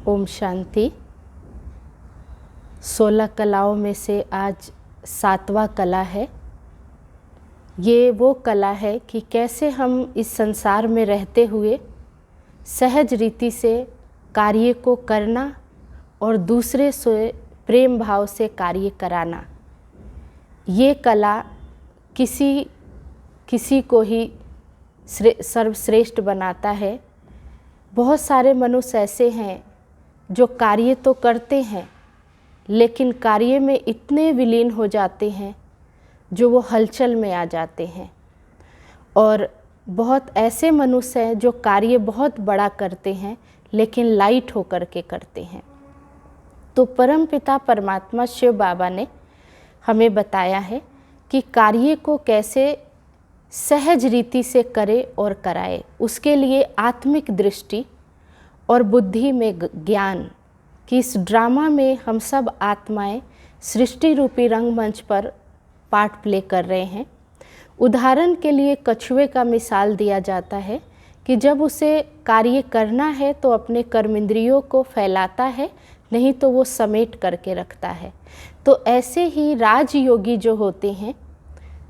ओम शांति। 16 कलाओं में से आज 7वां कला है। ये वो कला है कि कैसे हम इस संसार में रहते हुए सहज रीति से कार्य को करना और दूसरे से प्रेम भाव से कार्य कराना। ये कला किसी को ही सर्वश्रेष्ठ बनाता है। बहुत सारे मनुष्य ऐसे हैं जो कार्य तो करते हैं लेकिन कार्य में इतने विलीन हो जाते हैं जो वो हलचल में आ जाते हैं, और बहुत ऐसे मनुष्य हैं जो कार्य बहुत बड़ा करते हैं लेकिन लाइट होकर के करते हैं। तो परमपिता परमात्मा शिव बाबा ने हमें बताया है कि कार्य को कैसे सहज रीति से करे और कराए। उसके लिए आत्मिक दृष्टि और बुद्धि में ज्ञान कि इस ड्रामा में हम सब आत्माएं सृष्टि रूपी रंगमंच पर पार्ट प्ले कर रहे हैं। उदाहरण के लिए कछुए का मिसाल दिया जाता है कि जब उसे कार्य करना है तो अपने कर्मेंद्रियों को फैलाता है, नहीं तो वो समेट करके रखता है। तो ऐसे ही राजयोगी जो होते हैं,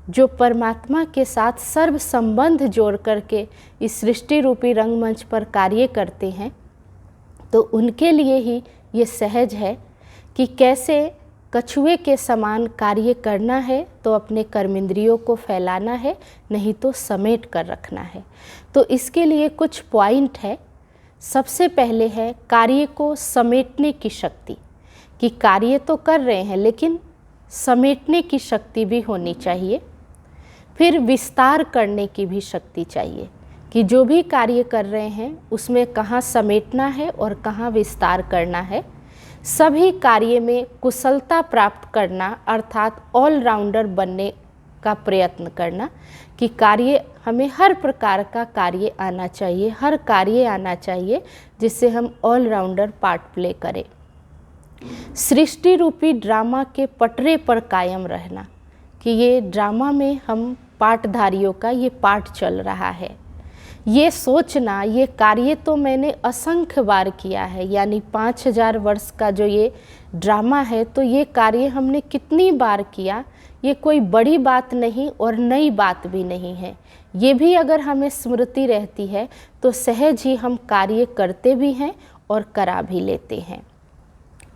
जो परमात्मा के साथ सर्व संबंध जोड़ करके इस सृष्टि रूपी रंगमंच पर कार्य करते हैं, तो उनके लिए ही ये सहज है कि कैसे कछुए के समान कार्य करना है तो अपने कर्मेंद्रियों को फैलाना है, नहीं तो समेट कर रखना है। तो इसके लिए कुछ पॉइंट है। सबसे पहले है कार्य को समेटने की शक्ति, कि कार्य तो कर रहे हैं लेकिन समेटने की शक्ति भी होनी चाहिए। फिर विस्तार करने की भी शक्ति चाहिए कि जो भी कार्य कर रहे हैं उसमें कहाँ समेटना है और कहाँ विस्तार करना है। सभी कार्य में कुशलता प्राप्त करना, अर्थात ऑलराउंडर बनने का प्रयत्न करना कि कार्य हमें हर प्रकार का कार्य आना चाहिए, हर कार्य आना चाहिए जिससे हम ऑलराउंडर पार्ट प्ले करें। सृष्टि रूपी ड्रामा के पटरे पर कायम रहना कि ये ड्रामा में हम पाठधारियों का ये पाठ चल रहा है। ये सोचना, ये कार्य तो मैंने असंख्य बार किया है, यानी 5000 वर्ष का जो ये ड्रामा है, तो ये कार्य हमने कितनी बार किया, ये कोई बड़ी बात नहीं और नई बात भी नहीं है। ये भी अगर हमें स्मृति रहती है तो सहज ही हम कार्य करते भी हैं और करा भी लेते हैं।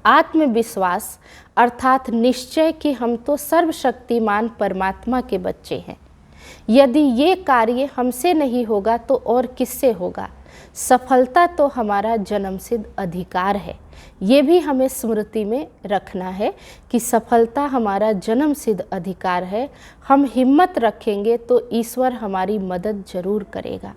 आत्मविश्वास अर्थात निश्चय कि हम तो सर्वशक्तिमान परमात्मा के बच्चे हैं। यदि ये कार्य हमसे नहीं होगा तो और किससे होगा। सफलता तो हमारा जन्मसिद्ध अधिकार है। ये भी हमें स्मृति में रखना है कि सफलता हमारा जन्मसिद्ध अधिकार है। हम हिम्मत रखेंगे तो ईश्वर हमारी मदद जरूर करेगा।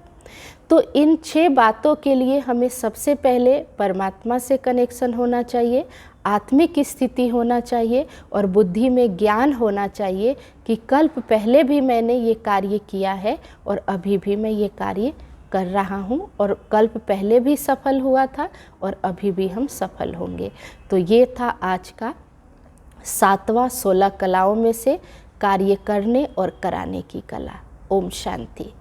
तो इन 6 बातों के लिए हमें सबसे पहले परमात्मा से कनेक्शन होना चाहिए, आत्मिक स्थिति होना चाहिए और बुद्धि में ज्ञान होना चाहिए कि कल्प पहले भी मैंने ये कार्य किया है और अभी भी मैं ये कार्य कर रहा हूँ, और कल्प पहले भी सफल हुआ था और अभी भी हम सफल होंगे। तो ये था आज का 7वां 16 कलाओं में से कार्य करने और कराने की कला। ओम शांति।